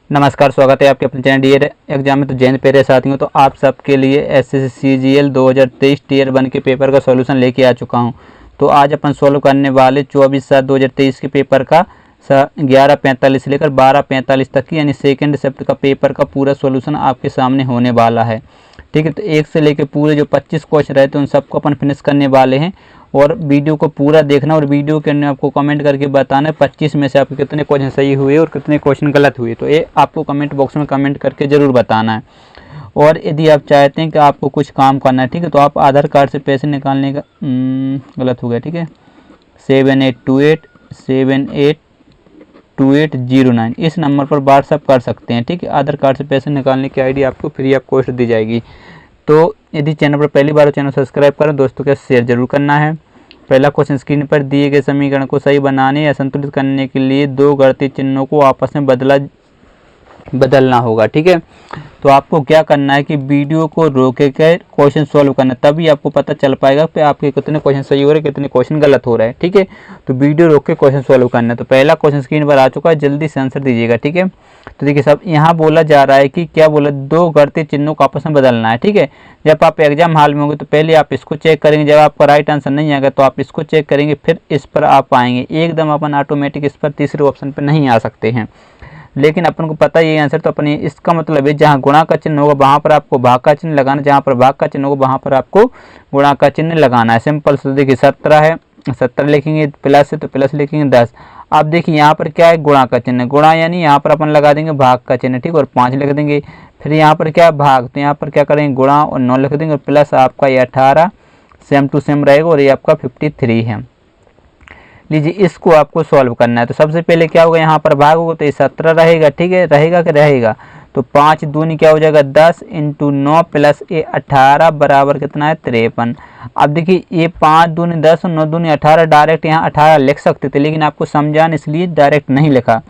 नमस्कार, स्वागत है आपके अपने चैनल डीएड एग्जाम में। तो जैन पेरे साथियों, तो आप सबके लिए एसएससी सीजीएल 2023 टीयर 1 के पेपर का सॉल्यूशन लेके आ चुका हूं। तो आज अपन सॉल्व करने वाले 24/7/2023 के पेपर का 11:45 से लेकर 12:45 तक की यानी सेकेंड शिफ्ट का पेपर का पूरा सॉल्यूशन आपके सामने होने वाला है। ठीक है, तो एक से लेकर पूरे जो 25 क्वेश्चन रहते हैं उन सबको अपन फिनिश करने वाले हैं। और वीडियो को पूरा देखना और वीडियो के अंदर आपको कमेंट करके बताना है 25 में से आपके कितने क्वेश्चन सही हुए और कितने क्वेश्चन गलत हुए। तो ये आपको कमेंट बॉक्स में कमेंट करके ज़रूर बताना है। और यदि आप चाहते हैं कि आपको कुछ काम करना है, ठीक है, तो आप आधार कार्ड से पैसे निकालने का गलत हो गया, ठीक है, 7828 इस नंबर पर व्हाट्सअप कर सकते हैं। ठीक है, आधार कार्ड से पैसे निकालने की आईडी आपको फ्री ऑफ कॉस्ट दी जाएगी। तो यदि चैनल पर पहली बार हो, चैनल सब्सक्राइब करें, दोस्तों के शेयर जरूर करना है। पहला क्वेश्चन, स्क्रीन पर दिए गए समीकरण को सही बनाने या संतुलित करने के लिए दो घटती चिन्हों को आपस में बदलना होगा। ठीक है, तो आपको क्या करना है कि वीडियो को रोक के क्वेश्चन सॉल्व करना, तभी आपको पता चल पाएगा कि आपके कितने क्वेश्चन सही हो रहे हैं, कितने क्वेश्चन गलत हो रहे हैं। ठीक है, तो वीडियो रोक के क्वेश्चन सॉल्व करना है। तो पहला क्वेश्चन स्क्रीन पर आ चुका है, जल्दी से आंसर दीजिएगा। ठीक है, तो देखिए सब यहाँ बोला जा रहा है कि क्या बोला, दो घटते चिन्हों को आपस में बदलना है। ठीक है, जब आप एग्जाम हॉल में होंगे तो पहले आप इसको चेक करेंगे, जब आपका राइट आंसर नहीं आएगा तो आप इसको चेक करेंगे, फिर इस पर आप आएंगे। एकदम अपन ऑटोमेटिक इस पर तीसरे ऑप्शन पर नहीं आ सकते हैं, लेकिन अपन को पता है ये आंसर। तो अपन इसका मतलब है जहाँ गुणा का चिन्ह होगा वहाँ पर आपको भाग का चिन्ह लगाना, जहाँ पर भाग का चिन्ह होगा वहाँ पर आपको गुणा का चिन्ह लगाना है। सिंपल से देखिए 17 है, 17 लिखेंगे, प्लस है तो प्लस लिखेंगे 10। अब देखिए यहाँ पर क्या है, गुणा का चिन्ह, गुणा यानी यहाँ पर अपन लगा देंगे भाग का चिन्ह, ठीक, और 5 लिख देंगे। फिर यहाँ पर क्या भाग, तो यहाँ पर क्या करेंगे, गुणा और 9 लिख देंगे, और प्लस आपका ये 18 सेम टू सेम रहेगा, और ये आपका 53 है। लीजिए इसको आपको सॉल्व करना है। तो सबसे पहले क्या होगा, यहाँ पर भाग होगा तो ये 17 रहेगा। ठीक है, रहेगा कि रहेगा, तो 5 दूनी क्या हो जाएगा 10 इंटू 9 प्लस ये 18 बराबर कितना है 53। अब देखिए ये 5 दूनी 10 और 9 दूनी 18, डायरेक्ट यहाँ 18 लिख सकते थे, लेकिन आपको समझाने इसलिए डायरेक्ट नहीं लिखा।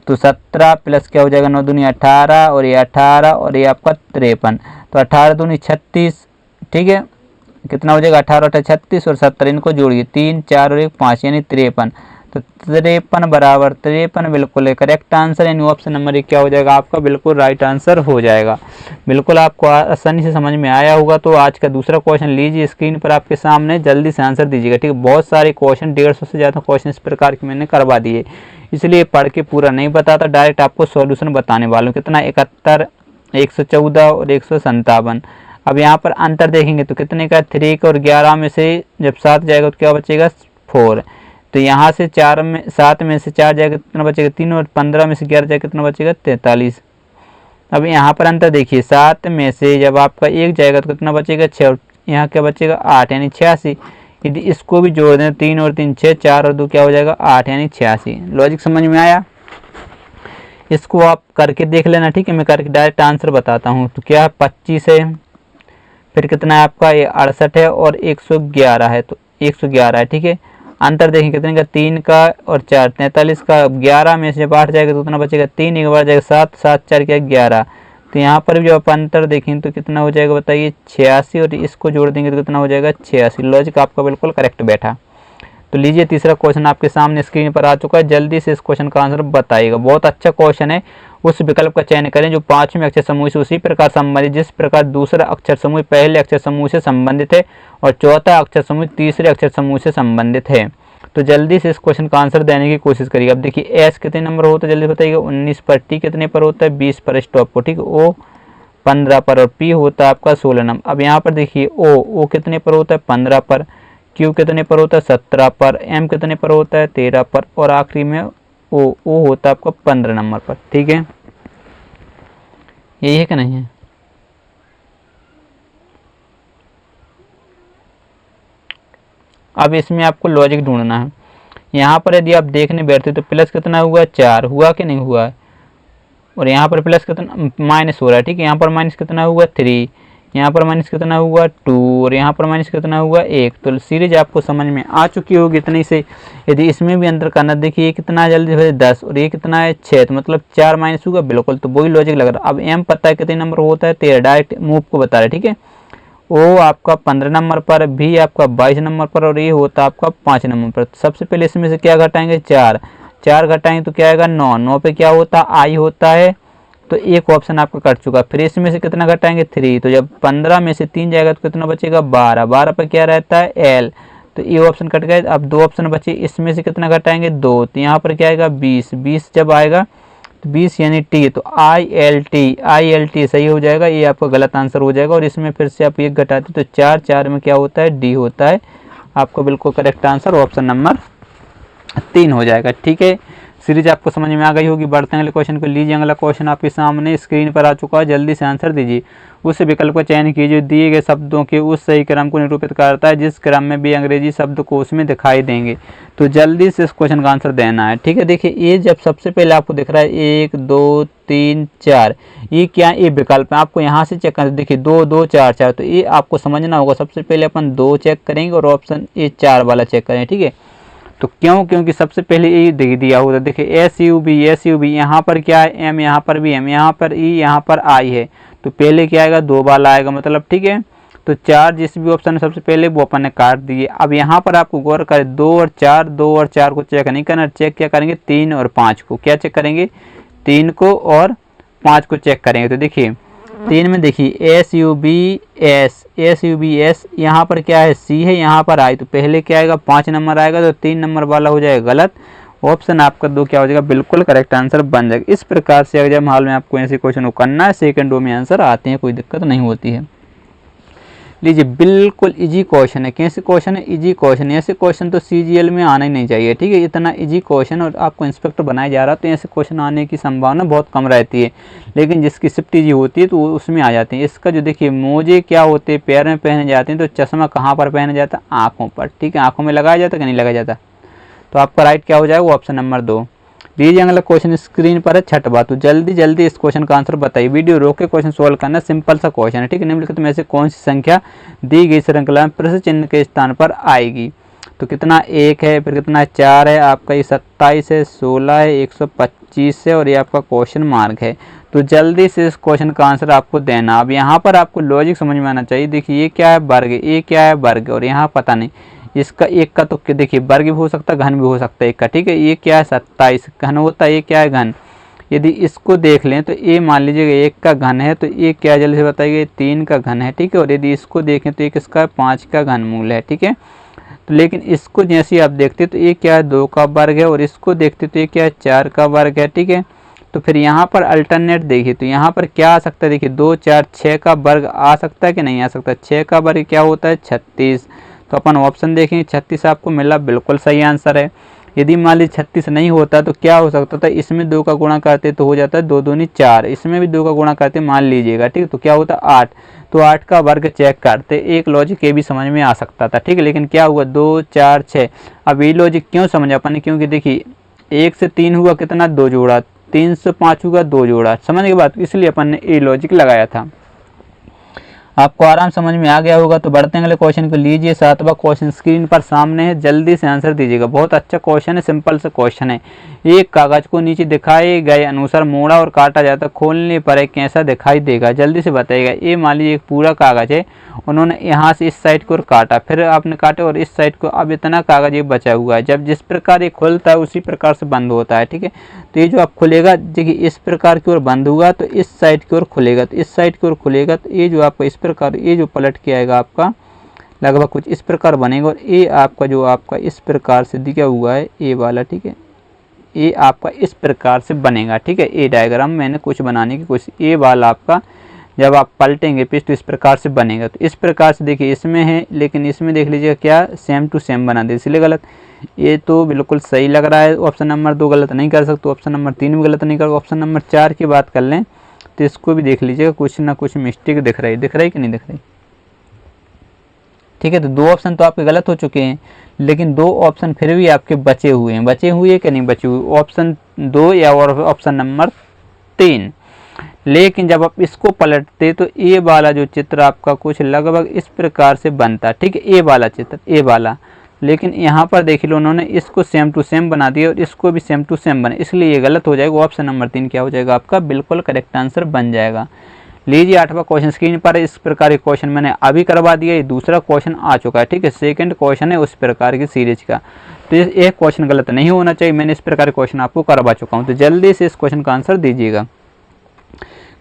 तो 17 प्लस क्या हो जाएगा 9 दूनी 18 और ये 18 और ये आपका 53, तो 18 दूनी 36। ठीक है, कितना हो जाएगा 18 8 36 और 70 इनको जोड़िए, 3 4 और 1 5 यानी 53। तो 53 बराबर 53 बिल्कुल करेक्ट आंसर, यानी ऑप्शन नंबर 1 क्या हो जाएगा आपका बिल्कुल राइट आंसर हो जाएगा। बिल्कुल आपको आसानी से समझ में आया होगा। तो आज का दूसरा क्वेश्चन लीजिए स्क्रीन पर आपके सामने, जल्दी से आंसर दीजिएगा। ठीक है, बहुत सारे क्वेश्चन 150 से ज़्यादा क्वेश्चन इस प्रकार के मैंने करवा दिए, इसलिए पढ़ के पूरा नहीं बताता, डायरेक्ट आपको सॉल्यूशन बताने वाला हूँ। कितना 71 114 और 157। अब यहाँ पर अंतर देखेंगे तो कितने का 3 का, और 11 में से जब 7 जाएगा तो क्या बचेगा 4। तो यहाँ से 7 में से 4 जाएगा कितना बचेगा 3, और 15 में से 11 जाएगा कितना बचेगा 43। अब यहाँ पर अंतर देखिए, 7 में से जब आपका 1 जाएगा तो कितना बचेगा 6, और यहाँ क्या बचेगा 8 यानी 86। यदि इसको भी जोड़ दें 3 और 3 6, 4 और 2 क्या हो जाएगा 8 यानी 86। लॉजिक समझ में आया? इसको आप करके देख लेना। ठीक है, मैं करके डायरेक्ट आंसर बताता हूँ। तो क्या 25 है, फिर कितना है आपका ये 68 है, और 111 है, तो 111 है। ठीक है, अंतर देखें कितने का 3 का और 4 43 का। 11 में से जब 8 जाएगा तो उतना बचेगा 3, एक बार जाएगा 7 7 4 क्या 11। तो यहाँ पर भी जब आप अंतर देखें तो कितना हो जाएगा बताइए 86, और इसको जोड़ देंगे तो कितना हो जाएगा 86। लॉजिक आपका बिल्कुल करेक्ट बैठा। तो लीजिए तीसरा क्वेश्चन आपके सामने स्क्रीन पर आ चुका है, जल्दी से इस क्वेश्चन का आंसर बताइएगा। बहुत अच्छा क्वेश्चन है। उस विकल्प का चयन करें जो 5वें अक्षर समूह से उसी प्रकार संबंधित जिस प्रकार दूसरा अक्षर समूह पहले अक्षर समूह से संबंधित है, और चौथा अक्षर समूह तीसरे अक्षर समूह से संबंधित है। तो जल्दी से इस क्वेश्चन का आंसर देने की कोशिश करिए। अब देखिए एस कितने नंबर होता है जल्दी बताइएगा 19 पर, टी कितने पर होता है 20 पर स्टॉप को, ठीक है, ओ 15 पर, और पी होता है आपका 16 नंबर। अब यहाँ पर देखिए ओ कितने पर होता है 15 पर, क्यू कितने पर होता है 17 पर, एम कितने पर होता है 13 पर, और आखिरी में ओ होता है आपका 15 नंबर पर। ठीक है, यही है कि नहीं है? अब इसमें आपको लॉजिक ढूंढना है। यहाँ पर यदि आप देखने बैठते तो प्लस कितना हुआ 4, हुआ कि नहीं हुआ, और यहाँ पर प्लस कितना माइनस हो रहा है। ठीक है, यहाँ पर माइनस कितना हुआ 3, यहाँ पर माइनस कितना हुआ 2, और यहाँ पर माइनस कितना हुआ 1। तो सीरीज आपको समझ में आ चुकी होगी इतनी से। यदि इसमें भी अंतर करना, देखिए ये कितना जल्दी है 10 और ये कितना है 6, तो मतलब 4 माइनस होगा बिल्कुल। तो वही लॉजिक लग रहा है। अब एम पता है कितने नंबर होता है 13, डायरेक्ट मूव को बता रहा है। ठीक है, ओ आपका 15 नंबर पर, भी आपका 22 नंबर पर, और ये होता है आपका 5 नंबर पर। सबसे पहले इसमें से क्या घटाएंगे 4 घटाएंगे तो क्या आएगा 9 पे क्या होता है आई होता है तो एक ऑप्शन आपका कट चुका। फिर इसमें से कितना घटाएंगे 3, तो जब 15 में से 3 जाएगा तो कितना बचेगा 12, 12 पर क्या रहता है एल, तो ये ऑप्शन कट गए। अब 2 ऑप्शन बचे, इसमें से कितना घटाएंगे 2, तो यहाँ पर क्या आएगा 20, 20 जब आएगा तो 20 यानी टी, तो ILT सही हो जाएगा, ये आपका गलत आंसर हो जाएगा। और इसमें फिर से आप 1 घटाते तो 4, 4 में क्या होता है डी होता है, आपको बिल्कुल करेक्ट आंसर ऑप्शन नंबर 3 हो जाएगा। ठीक है, सीरीज आपको समझ में आ गई होगी। बढ़ते हैं अगले क्वेश्चन को। लीजिए अगला क्वेश्चन आपके सामने स्क्रीन पर आ चुका है, जल्दी से आंसर दीजिए। उस विकल्प का चयन कीजिए दिए गए शब्दों के उस सही क्रम को निरूपित करता है जिस क्रम में भी अंग्रेजी शब्दकोश में दिखाई देंगे। तो जल्दी से इस क्वेश्चन का आंसर देना है। ठीक है, देखिए ये जब सबसे पहले आपको दिख रहा है 1 2 3 4, ये क्या ये विकल्प है, आपको यहाँ से चेक करना। देखिए 2 2 4 4, तो ये आपको समझना होगा। सबसे पहले अपन 2 चेक करेंगे और ऑप्शन ये 4 वाला चेक करें। ठीक है, तो क्योंकि सबसे पहले ये दे दिया होगा। देखिए SUV यहाँ पर क्या है M, यहाँ पर भी M, यहाँ पर E, यहाँ पर I है, तो पहले क्या आएगा 2 वाला आएगा मतलब। ठीक है, तो 4 जिस भी ऑप्शन सबसे पहले वो अपन ने काट दिए। अब यहाँ पर आपको गौर करें 2 और 4 को चेक नहीं करना, चेक क्या करेंगे 3 और 5 को। क्या चेक करेंगे 3 को और 5 को चेक करेंगे। तो देखिए 3 में देखिए SUBS, यहाँ पर क्या है C है, यहाँ पर I, तो पहले क्या आएगा 5 नंबर आएगा, तो 3 नंबर वाला हो जाएगा गलत। ऑप्शन आपका 2 क्या हो जाएगा, बिल्कुल करेक्ट आंसर बन जाएगा। इस प्रकार से अगर जब हाल में आपको ऐसे क्वेश्चन को करना है, सेकंडों में आंसर आते हैं, कोई दिक्कत नहीं होती है। लीजिए बिल्कुल इजी क्वेश्चन है। कैसे क्वेश्चन है, इजी क्वेश्चन है। ऐसे क्वेश्चन तो CGL में आना ही नहीं चाहिए। ठीक है, इतना इजी क्वेश्चन और आपको इंस्पेक्टर बनाया जा रहा है, तो ऐसे क्वेश्चन आने की संभावना बहुत कम रहती है, लेकिन जिसकी शिफ्ट इजी होती है तो उसमें आ जाते हैं। इसका जो देखिए मोजे क्या होते हैं, पैर में पहने जाते हैं, तो चश्मा कहाँ पर पहना जाता है, आँखों पर। ठीक है, आँखों में लगाया जाता है कि नहीं लगाया जाता, तो आपका राइट क्या हो जाएगा, वो ऑप्शन नंबर 2। लीजिए अगला क्वेश्चन स्क्रीन पर है 6वां। तो जल्दी इस क्वेश्चन का आंसर बताइए। वीडियो रोक के क्वेश्चन सोल्व करना, सिंपल सा क्वेश्चन है। ठीक है, निम्नलिखित में से कौन सी संख्या दी गई श्रृंखला में प्रश्न चिन्ह के स्थान पर आएगी। तो कितना 1 है, फिर कितना 4 है, आपका ये 27 है, 16 है, 125 है, और ये आपका क्वेश्चन मार्क है। तो जल्दी से इस क्वेश्चन का आंसर आपको देना। अब यहाँ पर आपको लॉजिक समझ में आना चाहिए। देखिए ये क्या है वर्ग, ये क्या है वर्ग, और यहाँ पता नहीं इसका एक का तो देखिए वर्ग भी हो सकता है, घन भी हो सकता है एक का। ठीक है, ये क्या है 27 घन होता है, ये क्या है घन। यदि इसको देख लें तो ये मान लीजिएगा 1 का घन है, तो ये क्या जल्दी से बताइए 3 का घन है। ठीक है, और यदि इसको देखें तो एक इसका 5 का घनमूल है। ठीक है, तो लेकिन इसको जैसे आप देखते तो ये क्या है 2 का वर्ग है, और इसको देखते तो ये क्या है 4 का वर्ग है। ठीक है, तो फिर यहाँ पर अल्टरनेट देखिए, तो यहाँ पर क्या आ सकता है, देखिए 2 4 6 का वर्ग आ सकता है कि नहीं आ सकता। 6 का वर्ग क्या होता है 36, तो अपन ऑप्शन देखेंगे 36 आपको मिला, बिल्कुल सही आंसर है। यदि मान लीजिए 36 नहीं होता तो क्या हो सकता था, इसमें 2 का गुणा करते तो हो जाता है 2 दूनी 4, इसमें भी 2 का गुणा करते मान लीजिएगा। ठीक है, तो क्या होता 8, तो 8 का वर्ग चेक करते। एक लॉजिक ये भी समझ में आ सकता था। ठीक है, लेकिन क्या हुआ 2 4 6। अब ये लॉजिक क्यों समझा अपन ने, क्योंकि देखिए 1 से 3 हुआ कितना 2 जोड़ा, 3 से 5 हुआ 2 जोड़ा, समझ के बात, इसलिए अपन ने ये लॉजिक लगाया था। आपको आराम समझ में आ गया होगा। तो बढ़ते हैं अगले क्वेश्चन को। लीजिए 7वां क्वेश्चन स्क्रीन पर सामने है, जल्दी से आंसर दीजिएगा। बहुत अच्छा क्वेश्चन है, सिंपल सा क्वेश्चन है। एक कागज को नीचे दिखाए गए अनुसार मोड़ा और काटा जाता, खोलने पर एक कैसा दिखाई देगा, जल्दी से बताइएगा। ये मान लीजिए एक पूरा कागज है, उन्होंने यहाँ से इस साइड को काटा, फिर आपने काटे और इस साइड को, अब इतना कागज ये बचा हुआ है। जब जिस प्रकार ये खुलता है उसी प्रकार से बंद होता है। ठीक है, तो ये जो आप खुलेगा देखिए इस प्रकार की ओर बंद होगा, तो इस साइड की ओर खुलेगा, तो इस साइड की ओर खुलेगा, तो ये जो आपका इस प्रकार, ये जो पलट के आएगा आपका लगभग कुछ इस प्रकार बनेगा, और ये आपका जो आपका इस प्रकार से दिया हुआ है ए वाला। ठीक है, ये आपका इस प्रकार से बनेगा। ठीक है, ये डायग्राम मैंने कुछ बनाने की कोशिश, ये वाला आपका जब आप पलटेंगे पेज तो इस प्रकार से बनेगा। तो इस प्रकार से देखिए इसमें है, लेकिन इसमें देख लीजिएगा क्या सेम टू सेम बना दे, इसलिए गलत। ये तो बिल्कुल सही लग रहा है, ऑप्शन नंबर 2 गलत नहीं कर सकते, ऑप्शन नंबर 3 भी गलत नहीं कर, ऑप्शन नंबर 4 की बात कर लें तो इसको भी देख लीजिएगा, कुछ ना कुछ मिस्टेक दिख रही कि नहीं दिख रही। ठीक है, तो 2 ऑप्शन तो आपके गलत हो चुके हैं, लेकिन 2 ऑप्शन फिर भी आपके बचे हुए हैं कि नहीं बचे हुए, ऑप्शन 2 या और ऑप्शन नंबर 3। लेकिन जब आप इसको पलटते तो ए वाला जो चित्र आपका कुछ लगभग इस प्रकार से बनता। ठीक है, ए वाला चित्र, ए वाला, लेकिन यहाँ पर देख लो उन्होंने इसको सेम टू सेम बना दिया और इसको भी सेम टू सेम बने, इसलिए ये गलत हो जाएगा। ऑप्शन नंबर 3 क्या हो जाएगा आपका, बिल्कुल करेक्ट आंसर बन जाएगा। लीजिए 8वां क्वेश्चन स्क्रीन पर, इस प्रकार के क्वेश्चन मैंने अभी करवा दिया, ये दूसरा क्वेश्चन आ चुका है। ठीक है, सेकंड क्वेश्चन है उस प्रकार की सीरीज का, तो एक क्वेश्चन गलत नहीं होना चाहिए, मैंने इस प्रकार के क्वेश्चन आपको करवा चुका हूँ। तो जल्दी से इस क्वेश्चन का आंसर दीजिएगा।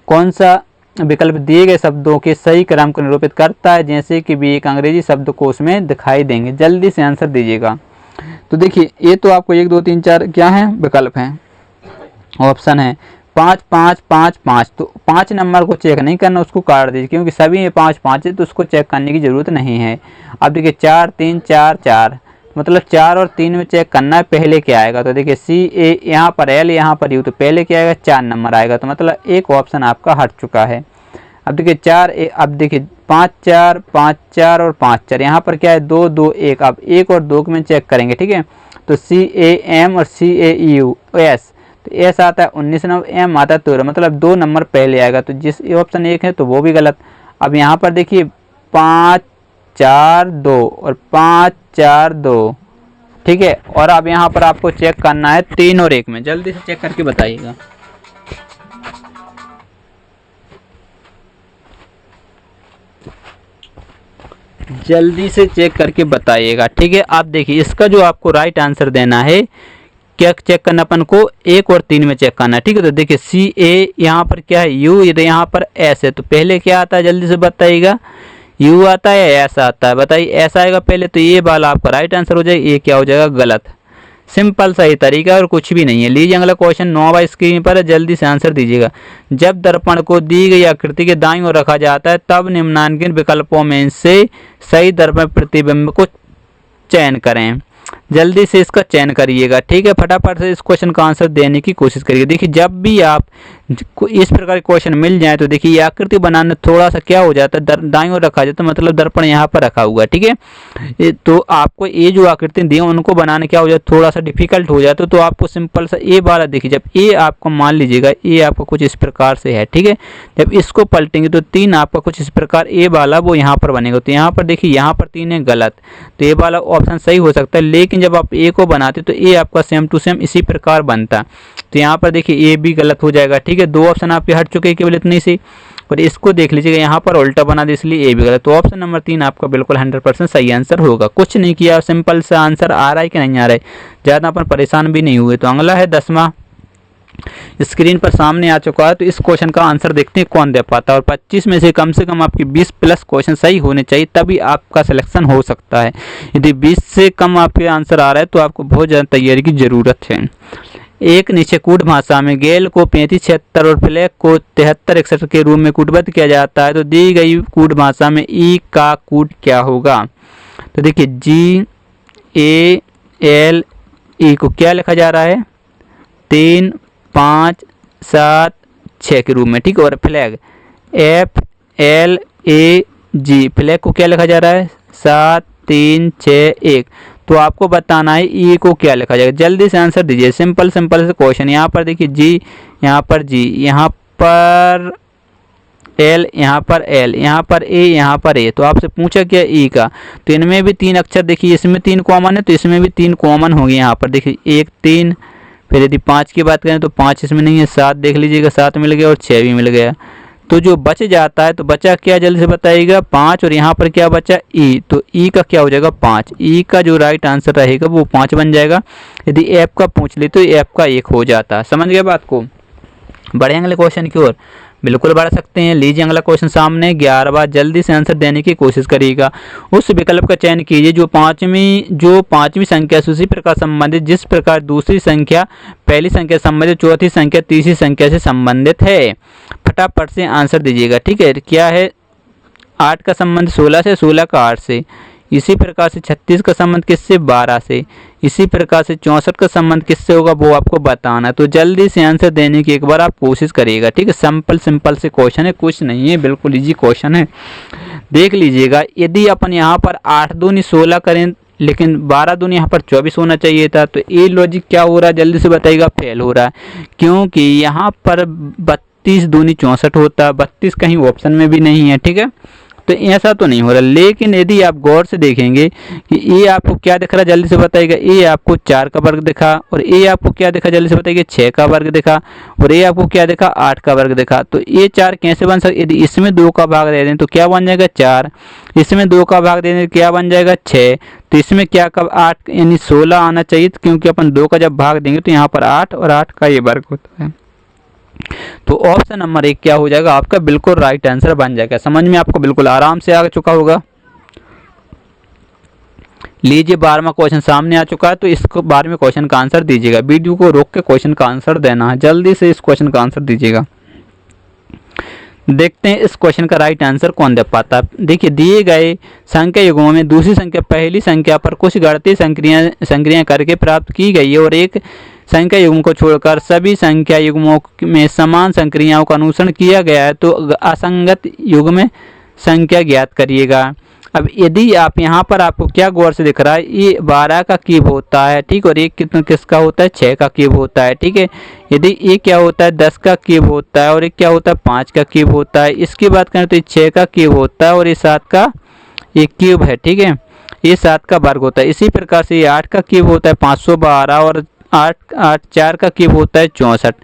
कौन सा विकल्प दिए गए शब्दों के सही क्रम को निरूपित करता है, जैसे कि भी एक अंग्रेजी शब्दकोश में दिखाई देंगे। जल्दी से आंसर दीजिएगा। तो देखिए ये तो आपको 1 2 3 4 क्या है विकल्प हैं, ऑप्शन है 5 5 5 5। तो 5 नंबर को चेक नहीं करना, उसको काट दीजिए, क्योंकि सभी में 5 5 है तो उसको चेक करने की जरूरत नहीं है। अब देखिए 4 3 4 4, मतलब 4 और 3 में चेक करना है पहले क्या आएगा। तो देखिए सी ए, यहाँ पर एल, यहाँ पर यू, तो पहले क्या आएगा 4 नंबर आएगा, तो मतलब एक ऑप्शन आपका हट चुका है। अब देखिए 4 अब देखिए 5 4 5 4 और 5 4, यहाँ पर क्या है 2 2 1। अब 1 और 2 में चेक करेंगे, ठीक है। तो सी ए एम और सी ए यू एस, तो एस आता है 19 नंबर, एम आता है 13, मतलब 2 नंबर पहले आएगा, तो जिस ऑप्शन 1 है तो वो भी गलत। अब यहाँ पर देखिए 5 4 2 और 5 4 2, ठीक है। और अब यहाँ पर आपको चेक करना है 3 और 1 में, जल्दी से चेक करके बताइएगा। जल्दी से चेक करके बताइएगा, ठीक है। आप देखिए इसका जो आपको राइट आंसर देना है, क्या चेक करना अपन को 1 और 3 में चेक करना है, ठीक है। तो देखिए सी ए, यहाँ पर क्या है यू, यहाँ पर एस है, तो पहले क्या आता है जल्दी से बताइएगा, यू आता है या एस आता है, बताइए। एस आएगा पहले, तो ये वाला आपका राइट आंसर हो जाएगा, ये क्या हो जाएगा गलत। सिंपल सही तरीका और कुछ भी नहीं है। लीजिए अगला क्वेश्चन 9 स्क्रीन पर है, जल्दी से आंसर दीजिएगा। जब दर्पण को दी गई आकृति के दाईं ओर रखा जाता है तब निम्नलिखित विकल्पों में से सही दर्पण प्रतिबिंब को चयन करें। जल्दी से इसका चयन करिएगा, ठीक है। फटाफट से इस क्वेश्चन का आंसर देने की कोशिश करिए। देखिए जब भी आप इस प्रकार के क्वेश्चन मिल जाए तो देखिए ये आकृति बनाने थोड़ा सा क्या हो जाता है, दाईं ओर रखा जाता है, मतलब दर्पण यहाँ पर रखा हुआ है, ठीक है। तो आपको ये जो आकृति दी है उनको बनाने क्या हो जाता है, थोड़ा सा डिफिकल्ट हो जाता है। तो आपको सिंपल सा ए वाला देखिए, जब ए आपको मान लीजिएगा ए आपका कुछ इस प्रकार से है, ठीक है। जब इसको पलटेंगे तो 3 आपका कुछ इस प्रकार ए वाला वो यहाँ पर बनेगा। तो यहाँ पर देखिए यहाँ पर 3 है गलत, तो ए वाला ऑप्शन सही हो सकता है। लेकिन जब आप ए को बनाते तो ए आपका सेम टू सेम इसी प्रकार बनता, तो यहाँ पर देखिए ए भी गलत हो जाएगा, ठीक है। 2 ऑप्शन आपके हट चुके हैं केवल इतनी सी। और इसको देख लीजिएगा यहाँ पर उल्टा बना दे, इसलिए ए भी गलत। तो ऑप्शन नंबर 3 आपका बिल्कुल 100% सही आंसर होगा। कुछ नहीं किया, सिंपल सा आंसर आ रहा है कि नहीं आ रहा है, ज़्यादा अपन परेशान भी नहीं हुए। तो अगला है 10वां, स्क्रीन पर सामने आ चुका है। तो इस क्वेश्चन का आंसर देखते हैं कौन दे पाता है। और 25 में से कम आपकी 20 प्लस क्वेश्चन सही होने चाहिए, तभी आपका सिलेक्शन हो सकता है। यदि 20 से कम आपके आंसर आ रहा है तो आपको बहुत ज़्यादा तैयारी की ज़रूरत है। एक नीचे कूट भाषा में गेल को 35 76 और फ्लैग को 73 61 के रूप में कूटबद्ध किया जाता है, तो दी गई कूट भाषा में ई का कूट क्या होगा। तो देखिए जी ए एल ई को क्या लिखा जा रहा है, 3 5 7 6 के रूप में, ठीक है। और flag F L A G, flag को क्या लिखा जा रहा है 7 3 6 1। तो आपको बताना है ई को क्या लिखा जाएगा। जल्दी से आंसर दीजिए, सिंपल सिंपल से क्वेश्चन। यहाँ पर देखिए जी, यहाँ पर जी, यहाँ पर एल, यहाँ पर एल, यहाँ पर ए, यहाँ पर ए। तो आपसे पूछा क्या ई का, तो इनमें भी 3 अक्षर देखिए, इसमें 3 कॉमन है तो इसमें भी 3 कॉमन होंगे। यहाँ पर देखिए 1 3, फिर यदि 5 की बात करें तो 5 इसमें नहीं है, 7 देख लीजिएगा, 7 मिल गया और 6 भी मिल गया। तो जो बच जाता है, तो बचा क्या जल्दी से बताइएगा 5, और यहाँ पर क्या बचा ई, तो ई का क्या हो जाएगा 5। ई का जो राइट आंसर रहेगा वो 5 बन जाएगा। यदि एफ का पूछ ले तो एफ का 1 हो जाता है। समझ गए बात को। बढ़े अगले क्वेश्चन की ओर, बिल्कुल बढ़ सकते हैं। लीजिए अगला क्वेश्चन सामने 11वां, जल्दी से आंसर देने की कोशिश करिएगा। उस विकल्प का चयन कीजिए जो पांचवी संख्या से उसी प्रकार संबंधित जिस प्रकार दूसरी संख्या पहली संख्या संबंधित, चौथी संख्या तीसरी संख्या से संबंधित है। फटाफट से आंसर दीजिएगा, ठीक है। क्या है 8 का संबंध 16 से, 16 का 8 से। इसी प्रकार से 36 का संबंध किससे 12 से। इसी प्रकार से 64 का संबंध किससे होगा वो आपको बताना है। तो जल्दी से आंसर देने की एक बार आप कोशिश करिएगा, ठीक है। सिंपल से क्वेश्चन है, कुछ नहीं है, बिल्कुल इजी क्वेश्चन है। देख लीजिएगा, यदि अपन यहाँ पर 8 दूनी 16 करें लेकिन 12 दूनी यहाँ पर 24 होना चाहिए था, तो ये लॉजिक क्या हो रहा है जल्दी से बताइएगा, फेल हो रहा है। क्योंकि यहाँ पर 32 दूनी 64 होता है, 32 कहीं ऑप्शन में भी नहीं है, ठीक है। तो ऐसा तो नहीं हो रहा। लेकिन यदि आप गौर से देखेंगे कि ये आपको क्या दिख रहा है जल्दी से बताइएगा, ये आपको 4 का वर्ग दिखा, और ये आपको क्या दिखा जल्दी से बताइए 6 का वर्ग दिखा, और ये आपको क्या दिखा 8 का वर्ग दिखा। तो ये 4 कैसे बन सकते, यदि इसमें 2 का भाग दे दें तो क्या बन जाएगा 4, इसमें 2 का भाग दे दें क्या बन जाएगा 6, तो इसमें क्या कब 8 यानी 16 आना चाहिए, क्योंकि अपन 2 का जब भाग देंगे तो यहाँ पर 8 और 8 का ये वर्ग होता है। तो ऑप्शन नंबर 1 क्या हो जाएगा आपका बिल्कुल राइट आंसर बन जाएगा। समझ में आपको बिल्कुल आराम से आ चुका होगा। लीजिए 12वां क्वेश्चन सामने आ चुका है, तो इसको 12वें क्वेश्चन का आंसर दीजिएगा। वीडियो को रोक के क्वेश्चन का आंसर देना है, जल्दी से इस क्वेश्चन का आंसर दीजिएगा। देखते हैं इस क्वेश्चन का राइट आंसर कौन दे पाता है। देखिए दिए गए संख्या युग्मों में दूसरी संख्या पहली संख्या पर कुछ गणितीय संक्रियाएं करके प्राप्त की गई है और एक संख्या युग्म को छोड़कर सभी संख्या युग्मों में समान संक्रियाओं का अनुसरण किया गया है तो असंगत युग्म संख्या ज्ञात करिएगा। अब यदि आप यहाँ पर आपको क्या गौर से दिख रहा है, ये 12 का क्यूब होता है, ठीक, और एक किसका होता है 6 का क्यूब होता है, ठीक है। यदि ये क्या होता है 10 का क्यूब होता है और एक क्या होता है 5 का क्यूब होता है। इसकी बात करें तो ये 6 का क्यूब होता है और ये 7 का ये क्यूब है, ठीक है, ये 7 का वर्ग होता है। इसी प्रकार से ये 8 का क्यूब होता है 512 और 4 का क्यूब होता है 64।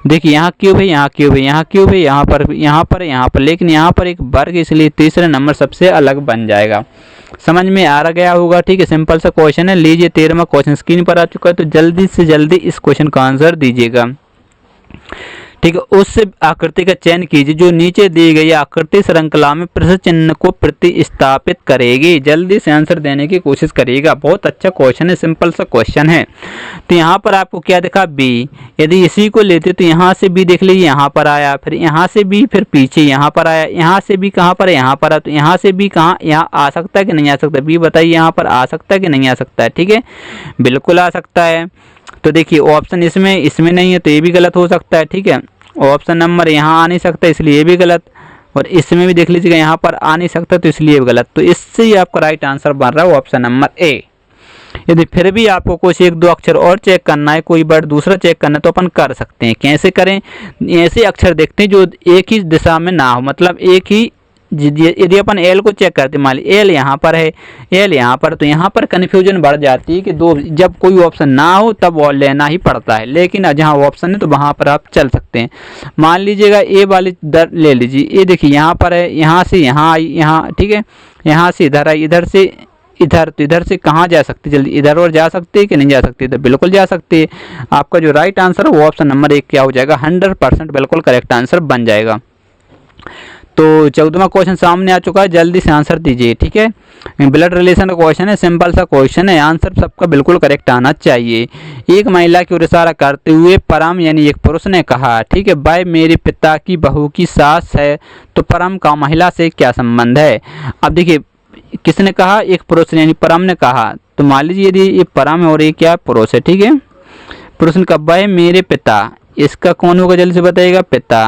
देखिए यहाँ क्यूब है, यहाँ क्यूब है, यहाँ क्यूब है, यहाँ पर, लेकिन यहाँ पर एक वर्ग, इसलिए तीसरा नंबर सबसे अलग बन जाएगा। समझ में आ गया होगा, ठीक है, सिंपल सा क्वेश्चन है। लीजिए 13वां क्वेश्चन स्क्रीन पर आ चुका है, तो जल्दी से जल्दी इस क्वेश्चन का आंसर दीजिएगा। ठीक है, उस आकृति का चयन कीजिए जो नीचे दी गई आकृति श्रृंखला में प्रश्न चिन्ह को प्रतिस्थापित करेगी। जल्दी से आंसर देने की कोशिश करिएगा। बहुत अच्छा क्वेश्चन है, सिंपल सा क्वेश्चन है। तो यहाँ पर आपको क्या दिखा बी, यदि इसी को लेते तो यहाँ से बी देख लीजिए, यहाँ पर आया, फिर यहाँ से बी, फिर पीछे यहाँ पर आया, यहाँ से बी कहाँ पर है, यहाँ पर, तो यहाँ से बी कहाँ, यहाँ आ सकता है कि नहीं आ सकता, बी बताइए यहाँ पर आ सकता है कि नहीं आ सकता है। ठीक है, बिल्कुल आ सकता है। तो देखिए ऑप्शन इसमें नहीं है तो ये भी गलत हो सकता है। ठीक है, ऑप्शन नंबर यहाँ आ नहीं सकता इसलिए ये भी गलत, और इसमें भी देख लीजिएगा यहाँ पर आ नहीं सकता तो इसलिए भी गलत। तो इससे ही आपका राइट आंसर बन रहा है ऑप्शन नंबर ए। यदि फिर भी आपको कुछ एक दो अक्षर और चेक करना है, कोई वर्ड दूसरा चेक करना है, तो अपन कर सकते हैं। कैसे करें, ऐसे अक्षर देखते हैं जो एक ही दिशा में ना हो, मतलब एक ही, यदि अपन एल को चेक करते मान लीजिए एल यहाँ पर है, एल यहाँ पर, तो यहाँ पर कन्फ्यूजन बढ़ जाती है कि दो, जब कोई ऑप्शन ना हो तब वो लेना ही पड़ता है, लेकिन जहाँ ऑप्शन है तो वहाँ पर आप चल सकते हैं। मान लीजिएगा ए वाली दर ले लीजिए, ये देखिए यहाँ पर है, यहाँ से यहाँ आई, यहाँ, ठीक है, यहाँ से इधर आई, इधर से इधर, तो इधर से कहाँ जा सकती है, जल्दी इधर और जा सकती है कि नहीं जा सकती, तो बिल्कुल जा सकती है। आपका जो राइट आंसर है वो ऑप्शन नंबर 1 क्या हो जाएगा, 100% बिल्कुल करेक्ट आंसर बन जाएगा। तो 14वां क्वेश्चन सामने आ चुका है, जल्दी से आंसर दीजिए। ठीक है, ब्लड रिलेशन का क्वेश्चन है, सिंपल सा क्वेश्चन है, आंसर सबका बिल्कुल करेक्ट आना चाहिए। एक महिला की ओर इशारा करते हुए परम यानी एक पुरुष ने कहा, ठीक है, भाई मेरे पिता की बहू की सास है, तो परम का महिला से क्या संबंध है। अब देखिए किसने कहा, एक पुरुष ने, यानी परम ने कहा। तो मान लीजिए यदि ये परम है और ये क्या पुरुष है, ठीक है, पुरुष ने कहा भाई मेरे पिता, इसका कौन होगा जल्दी से बताइएगा, पिता,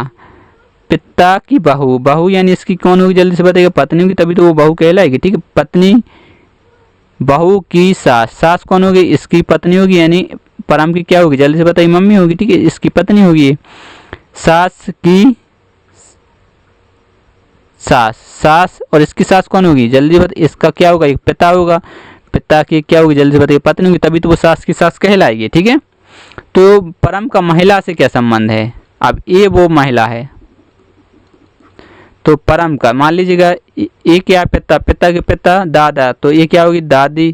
पिता की बहू, बहू यानी इसकी कौन होगी जल्दी से बताइएगा, पत्नी होगी, तभी तो वो बहू कहलाएगी। ठीक है, पत्नी, बहू की सास, सास कौन होगी, इसकी पत्नी होगी, यानी परम की क्या होगी जल्दी से बताइए, मम्मी होगी। ठीक है, इसकी पत्नी होगी, सास की सास, सास, और इसकी सास कौन होगी जल्दी बताइए, इसका क्या होगा, एक पिता होगा, पिता की क्या होगी जल्दी से बताइए, पत्नी होगी, तभी तो वो सास की सास कहलाएगी। ठीक है, तो परम का महिला से क्या संबंध है, अब ये वो महिला है, तो परम का मान लीजिएगा ये क्या, पिता, पिता के पिता दादा, तो ये क्या होगी दादी,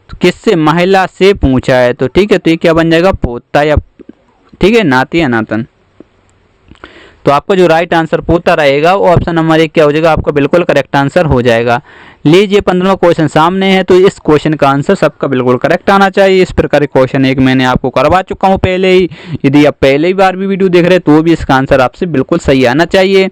तो किससे, महिला से पूछा है, तो ठीक है, तो ये क्या बन जाएगा, पोता, या ठीक है, नाती या नातन। तो आपका जो राइट आंसर पोता रहेगा वो ऑप्शन नंबर 1 क्या हो जाएगा, आपका बिल्कुल करेक्ट आंसर हो जाएगा। लीजिए 15वां क्वेश्चन सामने है, तो इस क्वेश्चन का आंसर सबका बिल्कुल करेक्ट आना चाहिए। इस प्रकार के क्वेश्चन एक मैंने आपको करवा चुका हूँ पहले ही, यदि आप पहले ही बार भी वीडियो देख रहे हैं तो भी इसका आंसर आपसे बिल्कुल सही आना चाहिए।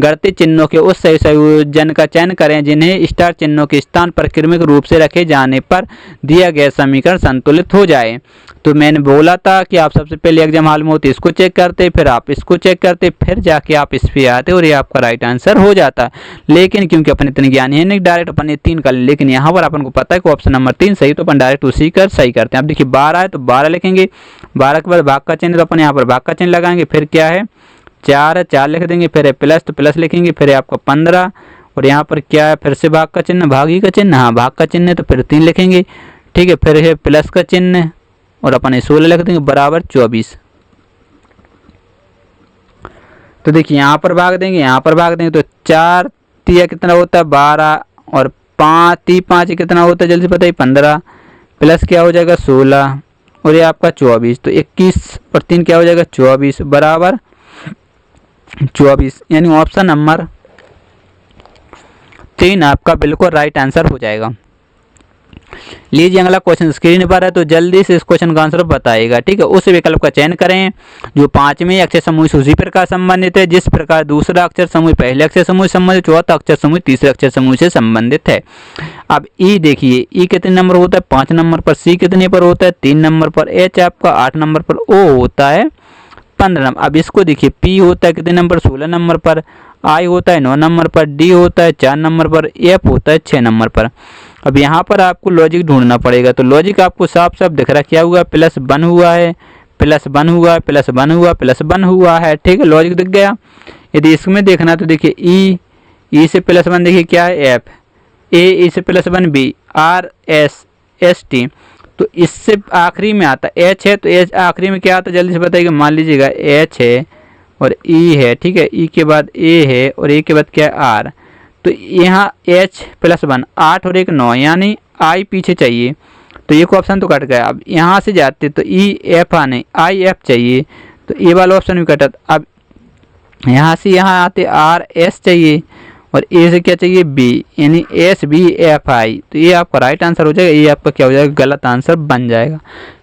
गणितीय चिन्हों के उस सही संयोजन का चयन करें जिन्हें स्टार चिन्हों के स्थान पर क्रमिक रूप से रखे जाने पर दिया गया समीकरण संतुलित हो जाए। तो मैंने बोला था कि आप सबसे पहले एग्जाम हॉल में होते इसको चेक करते, फिर आप इसको चेक करते, फिर जाके आप इस पे आते और ये आपका राइट आंसर हो जाता। लेकिन क्योंकि अपन इतने ज्ञानी है नहीं, डायरेक्ट अपन ये 3 कर, लेकिन यहाँ पर अपन को पता है कि ऑप्शन नंबर 3 सही, तो अपन डायरेक्ट उसी कर सही करते हैं। अब देखिए 12 है तो 12 लिखेंगे, 12 के बाद भाग का चिन्ह, तो अपन यहाँ पर भाग का चिन्ह लगाएंगे, फिर क्या है 4 है 4 लिख देंगे, फिर है प्लस, तो प्लस लिखेंगे, फिर है आपका 15, और यहाँ पर क्या है फिर से भाग का चिन्ह, भागी का चिन्ह, हाँ भाग का चिन्ह, तो फिर 3 लिखेंगे। ठीक है, फिर है प्लस का चिन्ह और अपन 16 लिख देंगे बराबर 24। तो देखिए यहाँ पर भाग देंगे, यहाँ पर भाग देंगे, तो 4 तिया कितना होता है 12, और 5 कितना होता है जल्दी बताइए 15, प्लस क्या हो जाएगा 16, और ये आपका 24, तो 21 और 3 क्या हो जाएगा 24 बराबर 24, यानी ऑप्शन नंबर 3 आपका बिल्कुल राइट आंसर हो जाएगा। लीजिए अगला क्वेश्चन स्क्रीन पर है, तो जल्दी से इस क्वेश्चन का आंसर बताइएगा। ठीक है, उस विकल्प का चयन करें जो 5वें अक्षर समूह से उसी प्रकार संबंधित है जिस प्रकार दूसरा अक्षर समूह पहले अक्षर समूह से संबंधित, चौथा अक्षर समूह तीसरे अक्षर समूह से संबंधित है। अब ई देखिए, ई कितने नंबर होता है 5 नंबर पर, सी कितने पर होता है 3 नंबर पर, एच आपका 8 नंबर पर, ओ होता है 15 नंबर। अब इसको देखिए, पी होता है कितने नंबर 16 नंबर पर, आई होता है 9 नंबर पर, डी होता है 4 नंबर पर, एफ होता है 6 नंबर पर। अब यहाँ पर आपको लॉजिक ढूंढना पड़ेगा, तो लॉजिक आपको साफ साफ दिख रहा क्या हुआ, +1 हुआ है, +1 हुआ है, +1 हुआ, +1 हुआ है। ठीक है, लॉजिक दिख गया। यदि इसमें देखना तो देखिए ई से +1 देखिए क्या है एफ, ए से +1 B, R S S T, तो इससे आखिरी में आता एच है, तो एच आखिरी में क्या आता है जल्दी से बताइएगा। मान लीजिएगा एच है और ई है, ठीक है, ई के बाद ए है और ए के बाद क्या है आर, तो यहाँ h+1 8 और 1 9, यानी आई पीछे चाहिए, तो एक ऑप्शन तो कट गया। अब यहाँ से जाते तो ई एफ आने आई एफ चाहिए, तो ये वाला ऑप्शन भी कटा। अब यहाँ से यहाँ आते आर एस चाहिए और ए से क्या चाहिए बी, यानी एस बी एफ आई, तो ये आपका राइट आंसर हो जाएगा। ये आपका क्या हो जाएगा, गलत आंसर बन जाएगा।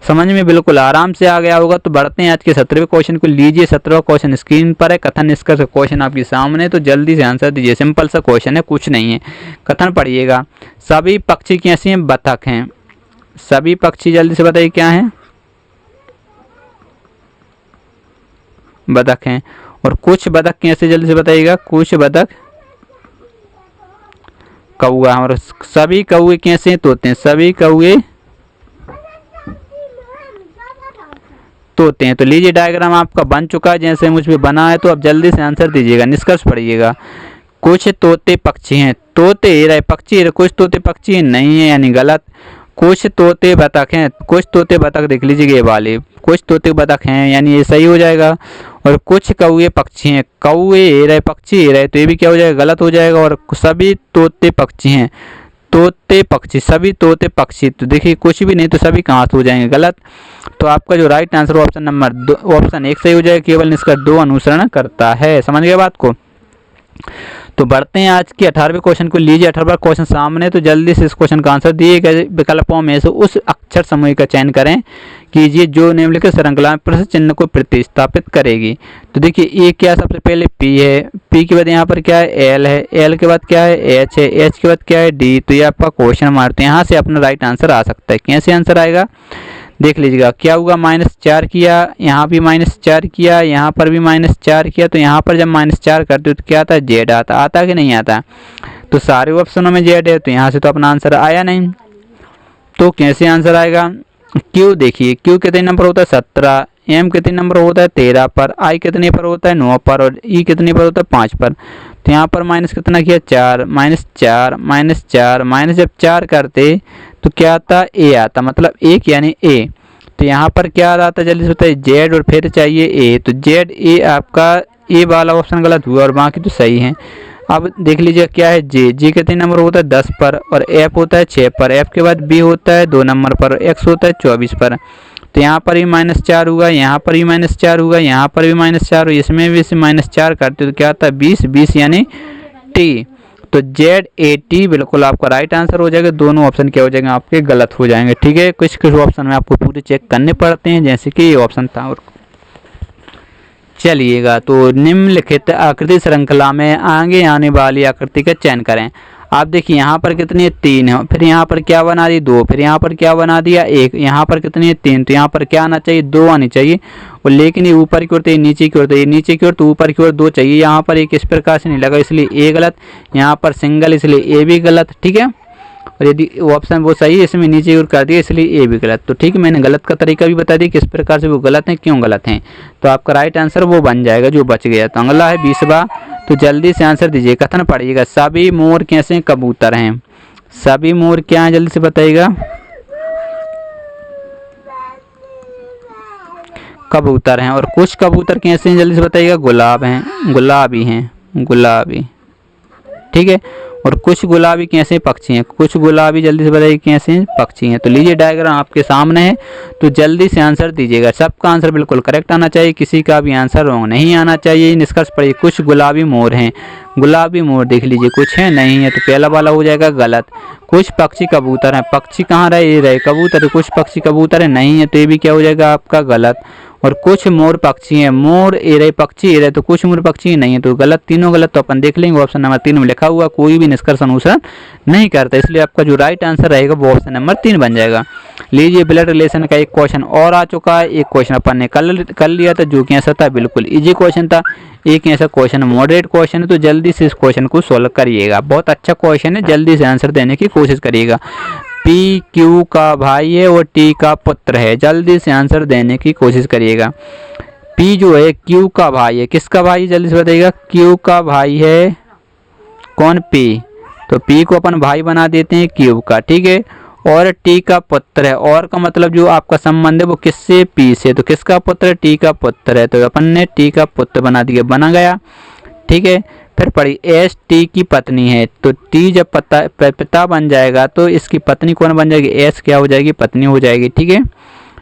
समझ में बिल्कुल आराम से आ गया होगा। तो बढ़ते हैं आज के 17वें क्वेश्चन को। लीजिए 17वां क्वेश्चन स्क्रीन पर है, कथन निष्कर्ष क्वेश्चन आपके सामने, तो जल्दी से आंसर दीजिए। सिंपल सा क्वेश्चन है, कुछ नहीं है। कथन पढ़िएगा, सभी पक्षी कैसे हैं, बतख हैं। सभी पक्षी जल्दी से बताइए क्या है, बतख हैं। और कुछ बतख कैसे, जल्दी से बताइएगा, कुछ बतख कौआ। और सभी कौए कैसे, तोते हैं। सभी कौए तोते हैं। तो लीजिए डायग्राम आपका बन चुका है जैसे मुझ पे बना है, तो अब जल्दी से आंसर दीजिएगा, निष्कर्ष पढ़िएगा। कुछ तोते पक्षी हैं, तोते रहे पक्षी है, कुछ तोते पक्षी नहीं है, यानी गलत। कुछ तोते बतख हैं, कुछ तोते बतख देख लीजिए ये वाले, कुछ तोते बतख हैं, यानी ये सही हो जाएगा। और कुछ कौए पक्षी हैं, कौए रहे पक्षी रहे, तो ये भी क्या हो जाएगा, गलत हो जाएगा। और सभी तोते पक्षी हैं, तोते पक्षी, सभी तोते पक्षी, तो देखिए कुछ भी नहीं, तो सभी कहाँ से हो जाएंगे, गलत। तो आपका जो right answer option number 2, option 1 सही हो जाएगा। केवल इसका 2 अनुसरण करता है। समझ गए बात को। तो बढ़ते हैं आज के 18वें क्वेश्चन को। लीजिए 18वां क्वेश्चन सामने, तो जल्दी से इस क्वेश्चन का आंसर दिए गए विकल्पों में से उस अक्षर समूह का चयन करें कीजिए जो निम्नलिखित श्रृंखला में प्रश्न चिन्ह को प्रतिस्थापित करेगी। तो देखिए ये क्या, सबसे पहले पी है, पी के बाद यहाँ पर क्या है एल है, एल के बाद क्या है एच है, एच के बाद क्या है डी, तो ये आपका क्वेश्चन मारते हैं। यहाँ से अपना राइट आंसर आ सकता है। कैसे आंसर आएगा देख लीजिएगा, क्या होगा, -4 किया, यहाँ भी -4 किया, यहाँ पर भी -4 किया, तो यहाँ पर जब -4 करते हो तो क्या आता है जेड आता कि नहीं आता। तो सारे ऑप्शनों में जेड है, तो यहाँ से तो अपना आंसर आया नहीं। तो कैसे आंसर आएगा, क्यू देखिए, क्यू कितने नंबर होता है 17, एम कितने नंबर होता है 13 पर, आई कितने पर होता है 9 पर, और ई कितने पर होता है 5 पर। तो यहाँ पर माइनस कितना किया 4, -4 -4 माइनस जब 4 करते तो क्या आता ए आता, मतलब 1 यानी ए। तो यहाँ पर क्या आता जल्दी से बताइए जेड, और फिर चाहिए ए, तो जेड ए आपका ए वाला ऑप्शन गलत हुआ और बाकी तो सही है। अब देख लीजिए क्या है जे, जे कितने नंबर होता है 10 पर, और एफ होता है 6 पर, एफ के बाद बी होता है 2 नंबर पर, और एक्स होता है 24 पर। तो यहाँ पर भी -4 हुआ, यहाँ पर भी -4 हुआ, यहाँ पर भी -4 हुआ, इसमें भी इसे -4 करते तो क्या आता है 20, 20 यानी टी। तो जेड ए टी बिल्कुल आपका राइट आंसर हो जाएगा। दोनों ऑप्शन क्या हो जाएंगे आपके गलत हो जाएंगे। ठीक है, कुछ कुछ ऑप्शन में आपको पूरे चेक करने पड़ते हैं, जैसे कि ये ऑप्शन था। और चलिएगा, तो निम्नलिखित आकृति श्रृंखला में आगे आने वाली आकृति का चयन करें। आप देखिए यहाँ पर कितनी 3 है, फिर यहाँ पर क्या बना दी 2, फिर यहाँ पर क्या बना दिया 1, यहाँ पर कितनी 3, तो यहाँ पर क्या आना चाहिए 2 आनी चाहिए। और लेकिन ये ऊपर की ओर तो ये नीचे की ओर, तो ये नीचे की ओर तो ऊपर की ओर 2 चाहिए। यहाँ पर एक इस प्रकार से नहीं लगा, इसलिए ए गलत, यहाँ पर सिंगल इसलिए ए भी गलत। ठीक है, और यदि ऑप्शन वो सही है इसमें नीचे की ओर कर दिया इसलिए ए भी गलत। तो ठीक है, मैंने गलत का तरीका भी बता दिया किस प्रकार से वो गलत है, क्यों गलत हैं। तो आपका राइट आंसर वो बन जाएगा जो बच गया। तो अगला है 20वां, तो जल्दी से आंसर दीजिए। कथन पढ़िएगा, सभी मोर कैसे कबूतर हैं। सभी मोर क्या है जल्दी से बताइएगा, कबूतर हैं। और कुछ कबूतर कैसे हैं जल्दी से बताइएगा, गुलाब हैं, गुलाबी हैं, गुलाबी। ठीक है, और कुछ गुलाबी कैसे पक्षी हैं, कुछ गुलाबी जल्दी से बताइए कैसे पक्षी हैं। तो लीजिए डायग्राम आपके सामने है, तो जल्दी से आंसर दीजिएगा। सबका आंसर बिल्कुल करेक्ट आना चाहिए, किसी का भी आंसर रॉन्ग नहीं आना चाहिए। निष्कर्ष पढ़िए, कुछ गुलाबी मोर हैं, गुलाबी मोर देख लीजिए, कुछ है नहीं है, तो पहला वाला हो जाएगा गलत। कुछ पक्षी कबूतर हैं, पक्षी कहाँ रहे, ये रहे कबूतर, कुछ पक्षी कबूतर है नहीं है, तो ये भी क्या हो जाएगा आपका गलत। और कुछ मोर पक्षी हैं, मोर ए रहे पक्षी ए रहे, तो कुछ मोर पक्षी नहीं है, तो गलत, तीनों गलत। तो अपन देख लेंगे ऑप्शन नंबर 3 में लिखा हुआ कोई भी निष्कर्ष अनुसरण नहीं करता, इसलिए आपका जो राइट आंसर रहेगा वो ऑप्शन नंबर 3 बन जाएगा। लीजिए ब्लड रिलेशन का एक क्वेश्चन और आ चुका है। एक क्वेश्चन अपन ने कर लिया था जो कि ऐसा था, बिल्कुल इजी क्वेश्चन था। एक ऐसा क्वेश्चन मॉडरेट क्वेश्चन है, तो जल्दी से इस क्वेश्चन को सॉल्व करिएगा। बहुत अच्छा क्वेश्चन है, जल्दी से आंसर देने की कोशिश करिएगा। पी क्यू का भाई है और टी का पुत्र है, जल्दी से आंसर देने की कोशिश करिएगा। पी जो है क्यू का भाई है, किसका भाई है जल्दी से बताइएगा। क्यू का भाई है कौन, पी, तो पी को अपन भाई बना देते हैं क्यू का, ठीक है। और टी का पुत्र है, और का मतलब जो आपका संबंध है वो किससे, पी से, तो किसका पुत्र है, टी का पुत्र है, तो अपन ने टी का पुत्र बना दिया, बना गया, ठीक है। फिर पढ़ी एस टी की पत्नी है, तो टी जब पिता बन जाएगा तो इसकी पत्नी कौन बन जाएगी, एस क्या हो जाएगी, पत्नी हो जाएगी, ठीक है।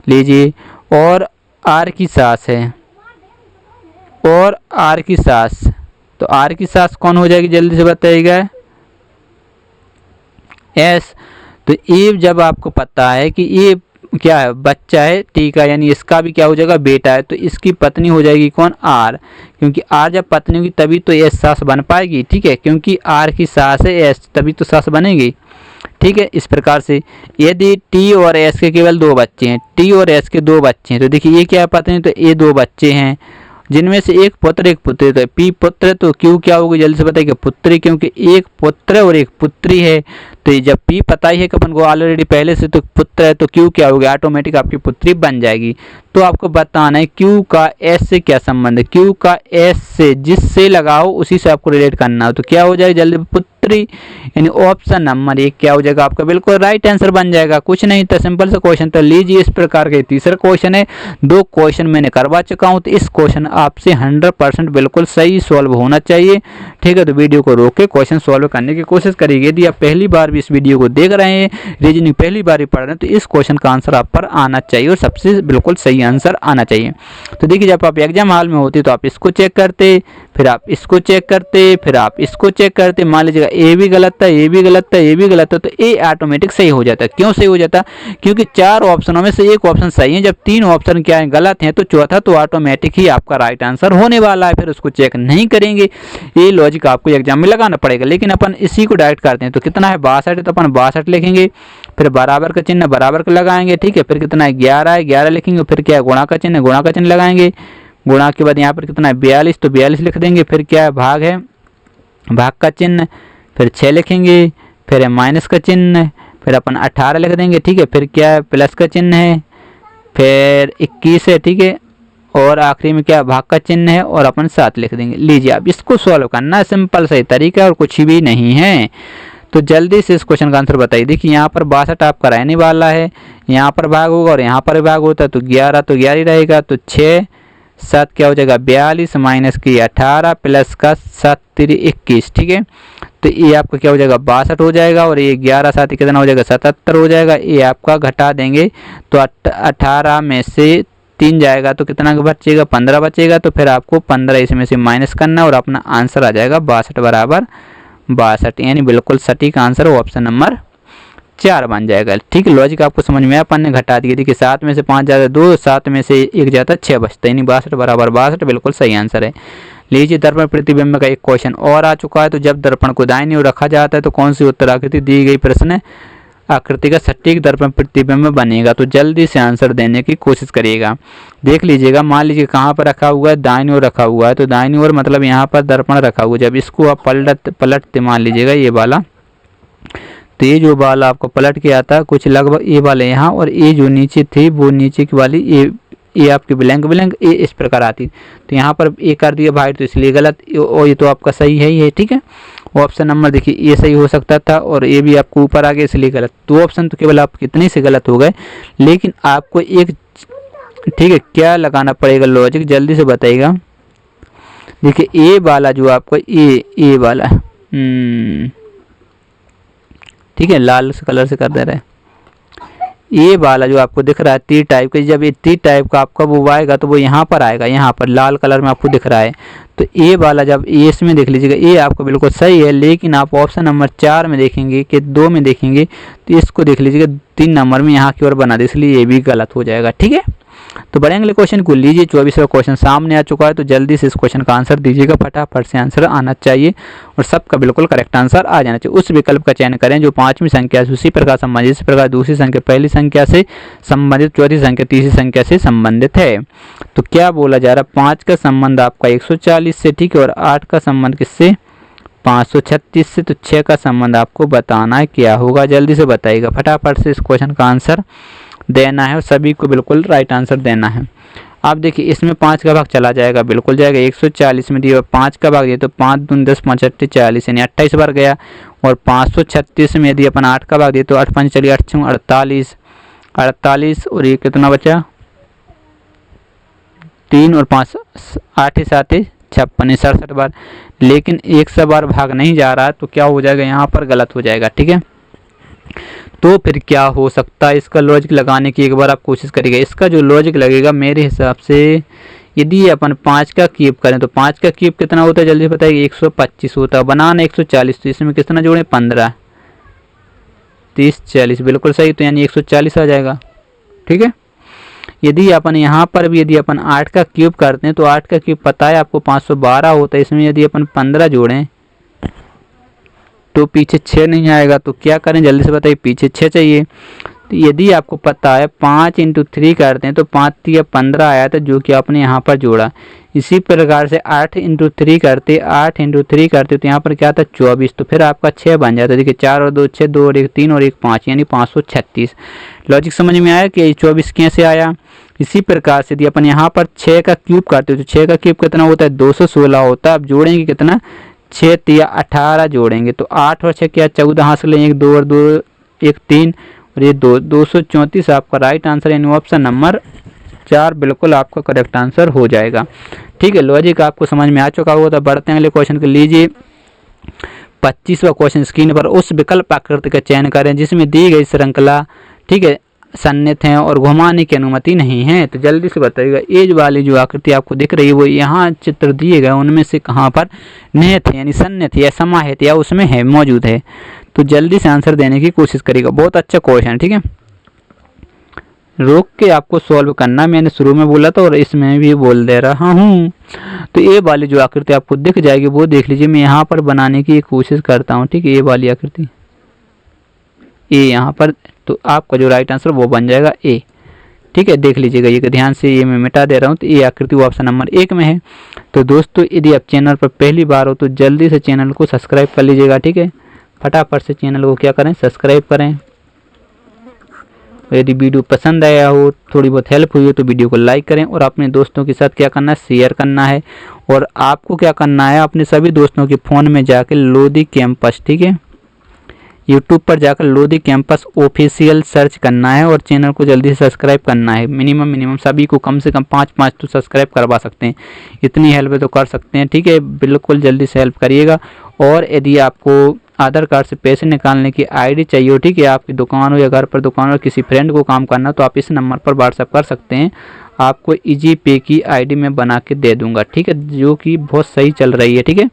लीजिए और आर की सास है, और आर की सास, तो आर की सास कौन हो जाएगी जल्दी से बताइएगा, एस। तो ये जब आपको पता है कि ये क्या है, बच्चा है टी का, यानी इसका भी क्या हो जाएगा, बेटा है, तो इसकी पत्नी हो जाएगी कौन, आर, क्योंकि आर जब पत्नी होगी तभी तो एस सास बन पाएगी, ठीक है, क्योंकि आर की सास है एस, तभी तो सास बनेगी, ठीक है। इस प्रकार से यदि टी और एस के केवल 2 बच्चे हैं, टी और एस के 2 बच्चे हैं, तो देखिए ये क्या पत्नी, तो ये 2 बच्चे हैं जिनमें से एक पुत्र एक पुत्री, तो पी पुत्र, तो क्यू क्या होगी जल्दी से बताइए, पुत्री, क्योंकि एक पुत्र और एक पुत्री है। तो जब पी पता ही है कि अपन को ऑलरेडी पहले से तो पुत्र है, तो क्यू क्या होगी, ऑटोमेटिक आपकी पुत्री बन जाएगी। तो आपको बताना है क्यू का एस से क्या संबंध है, क्यू का एस से जिससे लगाओ उसी से आपको रिलेट करना हो, तो क्या हो जाएगा जल्दी, पुत्री, यानी ऑप्शन नंबर 1 क्या हो जाएगा आपका बिल्कुल राइट आंसर बन जाएगा। कुछ नहीं था, सिंपल सा क्वेश्चन। तो लीजिए इस प्रकार का तीसरा क्वेश्चन है, 2 क्वेश्चन मैंने करवा चुका हूँ, तो इस क्वेश्चन आपसे 100% बिल्कुल सही सॉल्व होना चाहिए, ठीक है। तो वीडियो को रोक के क्वेश्चन सॉल्व करने की कोशिश करिए। यदि आप पहली बार भी इस वीडियो को देख रहे हैं, रीजनिंग पहली बार ही पढ़ रहे हैं, तो इस क्वेश्चन का आंसर आप पर आना चाहिए और सबसे बिल्कुल सही आंसर आना चाहिए। तो देखिए जब आप एग्जाम हॉल में होते तो आप इसको चेक करते, फिर आप इसको चेक करते, फिर आप इसको चेक करते, मान लीजिएगा ए भी गलत था, ये भी गलत था, ये भी गलत था, तो ए ऑटोमेटिक सही हो जाता है। क्यों सही हो जाता, क्योंकि 4 ऑप्शनों में से एक ऑप्शन सही है, जब 3 ऑप्शन क्या है गलत हैं, तो चौथा तो ऑटोमेटिक ही आपका राइट आंसर होने वाला है, फिर उसको चेक नहीं करेंगे। ये लॉजिक आपको एग्जाम में लगाना पड़ेगा, लेकिन अपन इसी को डायरेक्ट करते हैं। तो कितना है 62, तो अपन 62 लिखेंगे, फिर बराबर का चिन्ह बराबर का लगाएंगे, ठीक है। फिर कितना है 11 है, 11 लिखेंगे, फिर क्या है गुणा का चिन्ह, गुणा का चिन्ह लगाएंगे, गुणा के बाद यहाँ पर कितना है 42, तो 42 लिख देंगे, फिर क्या है भाग है, भाग का चिन्ह, फिर 6 लिखेंगे, फिर है माइनस का चिन्ह, फिर अपन 18 लिख देंगे, ठीक है। फिर क्या है प्लस का चिन्ह है, फिर 21 है, ठीक है, और आखिरी में क्या भाग का चिन्ह है, और अपन 7 लिख देंगे। लीजिए अब इसको सॉल्व करना सिंपल सही तरीका और कुछ भी नहीं है। तो जल्दी से इस क्वेश्चन का आंसर बताइए। देखिए यहाँ पर 62 आपका रहने वाला है, यहाँ पर भाग होगा और यहाँ पर भाग होता है, तो 11 तो 11 ही रहेगा, तो 6 7 क्या हो जाएगा 42 माइनस की 18 प्लस का 7 3 21, ठीक है। तो ये आपका क्या हो जाएगा 62 हो जाएगा, और ये 11 7 कितना हो जाएगा 77 हो जाएगा। ये आपका घटा देंगे तो 18 में से 3 जाएगा तो कितना बचेगा 15 बचेगा, तो फिर आपको 15 इसमें से माइनस करना और अपना आंसर आ जाएगा 62 बराबर 62, यानी बिल्कुल सटीक आंसर ऑप्शन नंबर 4 बन जाएगा, ठीक है। लॉजिक आपको समझ में आया, अपन ने घटा दिया, देखिए 7 में से 5 जाता 2, 7 में से 1 जाता 6 बचता, यानी 62 बराबर 62 बिल्कुल सही आंसर है। लीजिए दर्पण प्रतिबिंब का एक क्वेश्चन और आ चुका है। तो जब दर्पण को दाहिनी ओर रखा जाता है तो कौन सी उत्तराकृति दी गई प्रश्न आकृति का सटीक दर्पण प्रतिबिंब बनेगा, तो जल्दी से आंसर देने की कोशिश करिएगा। देख लीजिएगा, मान लीजिए कहाँ पर रखा हुआ है, दाहिनी ओर रखा हुआ है, तो दाहिनी ओर मतलब यहाँ पर दर्पण रखा हुआ है। जब इसको आप पलटते मान लीजिएगा ये वाला, तो ये जो वाला आपको पलट के आता है कुछ लगभग ये वाले यहाँ, और ये जो नीचे थी वो नीचे की वाली ये आपकी ब्लैंक ये इस प्रकार आती, तो यहाँ पर ये कर दिया भाई, तो इसलिए गलत, और ये तो आपका सही है ही है, ठीक है। ऑप्शन नंबर देखिए ये सही हो सकता था, और ये भी आपको ऊपर आ गया इसलिए गलत। तो ऑप्शन तो केवल आप कितने से गलत हो गए, लेकिन आपको एक, ठीक है, क्या लगाना पड़ेगा लॉजिक जल्दी से बताइएगा। देखिए ए वाला जो आपको ए वाला ठीक है, लाल कलर से कर दे रहे हैं। ये वाला जो आपको दिख रहा है टी टाइप का, जब ये टी टाइप का आपका वो आएगा तो वो यहाँ पर आएगा, यहाँ पर लाल कलर में आपको दिख रहा है। तो ये वाला जब ये इसमें देख लीजिएगा, ये आपको बिल्कुल सही है, लेकिन आप ऑप्शन नंबर 4 में देखेंगे कि 2 में देखेंगे तो इसको देख लीजिएगा 3 नंबर में यहाँ की ओर बना दे, इसलिए ये भी गलत हो जाएगा। ठीक है, तो बड़े अगले क्वेश्चन को लीजिए। 24वां क्वेश्चन सामने आ चुका है, तो जल्दी से इस क्वेश्चन का आंसर दीजिएगा, फटाफट से आंसर आना चाहिए और सबका बिल्कुल करेक्ट आंसर आ जाना चाहिए। उस विकल्प का चयन करें जो 5वीं संख्या से उसी प्रकार संबंधित, इस प्रकार दूसरी संख्या पहली संख्या से संबंधित, चौथी संख्या तीसरी संख्या से संबंधित है। तो क्या बोला जा रहा है, 5 का संबंध आपका 140 से, ठीक है, और 8 का संबंध किससे, 536 से। तो 6 का संबंध आपको बताना है, क्या होगा जल्दी से बताइएगा, फटाफट से इस क्वेश्चन का आंसर देना है और सभी को बिल्कुल राइट आंसर देना है। आप देखिए इसमें 5 का भाग चला जाएगा, बिल्कुल जाएगा। 140 में दिया 5 का भाग दिया तो 5 दूनी 10, 5 8 40 यानी 28 बार गया। और 536 में यदि अपन 8 का भाग दिया तो 8 5 चलिए 8 6 48, 48 और ये कितना बचा 3 और 5 8 7 56 67 बार, लेकिन 100 बार भाग नहीं जा रहा है तो क्या हो जाएगा, यहाँ पर गलत हो जाएगा। ठीक है, तो फिर क्या हो सकता है, इसका लॉजिक लगाने की एक बार आप कोशिश करिएगा। इसका जो लॉजिक लगेगा मेरे हिसाब से, यदि अपन 5 का क्यूब करें तो 5 का क्यूब कितना होता है जल्दी बताइए, 125 होता है। बनाना 140 तो इसमें कितना जोड़ें 15, 30 40, बिल्कुल सही, तो यानी 140 आ जाएगा। ठीक है, यदि अपन यहाँ पर भी यदि अपन 8 का क्यूब करते हैं तो 8 का क्यूब पता है आपको 512 होता है। इसमें यदि अपन 15 जोड़ें तो पीछे 6 नहीं आएगा, तो क्या करें जल्दी से बताइए, पीछे 6 चाहिए। तो यदि आपको पता है 5 × 3 करते हैं तो 5 3 15 आया था, जो कि आपने यहाँ पर जोड़ा। इसी प्रकार से 8 × 3 करते, 8 × 3 करते तो यहाँ पर क्या था 24, तो फिर आपका 6 बन जाता है। देखिए 4 और 2 6, 2 और 1 3 और 1 5 यानी 536। लॉजिक समझ में आया कि 24 कैसे आया। इसी प्रकार से यदि अपन यहाँ पर 6 का क्यूब करते हो तो 6 का क्यूब कितना होता है 216 होता है। अब जोड़ेंगे कितना, 6 3 18 जोड़ेंगे तो 8 और 6 क्या 14 हासिल, 1 2 और 2 1 3 और ये 2 234 आपका राइट आंसर, यानी ऑप्शन नंबर 4 बिल्कुल आपका करेक्ट आंसर हो जाएगा। ठीक है, लॉजिक आपको समझ में आ चुका होगा। तो बढ़ते हैं अगले क्वेश्चन के लीजिए। 25वां क्वेश्चन स्क्रीन पर, उस विकल्प आकृति का चयन करें जिसमें दी गई श्रृंखला, ठीक है, सन्निहित हैं और घुमाने की अनुमति नहीं है। तो जल्दी से बताइएगा, एज वाली जो आकृति आपको दिख रही है वो यहाँ चित्र दिए गए उनमें से कहाँ पर निहित है, यानी सन्निहित या समाहित या उसमें है, मौजूद है। तो जल्दी से आंसर देने की कोशिश करिएगा, बहुत अच्छा क्वेश्चन। ठीक है, रोक के आपको सॉल्व करना, मैंने शुरू में बोला था और इसमें भी बोल दे रहा हूँ। तो ये वाली जो आकृति आपको दिख जाएगी वो देख लीजिए, मैं यहाँ पर बनाने की कोशिश करता हूँ। ठीक है, ये वाली आकृति, ये यहाँ पर, तो आपका जो राइट आंसर वो बन जाएगा ए। ठीक है, देख लीजिएगा, ये ध्यान से, ये मैं मिटा दे रहा हूँ। तो ये आकृति वो ऑप्शन नंबर 1 में है। तो दोस्तों यदि आप चैनल पर पहली बार हो तो जल्दी से चैनल को सब्सक्राइब कर लीजिएगा। ठीक है, फटाफट से चैनल को क्या करें, सब्सक्राइब करें। यदि वीडियो पसंद आया हो, थोड़ी बहुत हेल्प हुई हो तो वीडियो को लाइक करें और अपने दोस्तों के साथ क्या करना है, शेयर करना है। और आपको क्या करना है, अपने सभी दोस्तों के फ़ोन में जाकर लोधी कैंपस, ठीक है, यूट्यूब पर जाकर लोधी कैंपस ऑफिशियल सर्च करना है और चैनल को जल्दी से सब्सक्राइब करना है। मिनिमम सभी को कम से कम 5 तो सब्सक्राइब करवा सकते हैं, इतनी हेल्प तो कर सकते हैं। ठीक है, बिल्कुल जल्दी से हेल्प करिएगा। और यदि आपको आधार कार्ड से पैसे निकालने की आईडी चाहिए हो, ठीक है, आपकी दुकान हो या घर पर दुकान हो, किसी फ्रेंड को काम करना, तो आप इस नंबर पर व्हाट्सएप कर सकते हैं। आपको इजी पे की आईडी मैं बना के दे दूंगा। ठीक है, जो कि बहुत सही चल रही है। ठीक है,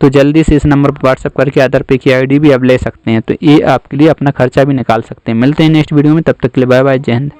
तो जल्दी से इस नंबर पर व्हाट्सएप करके आधार पे की आईडी भी आप ले सकते हैं। तो ये आपके लिए अपना खर्चा भी निकाल सकते हैं। मिलते हैं नेक्स्ट वीडियो में, तब तक के लिए बाय बाय, जय हिंद।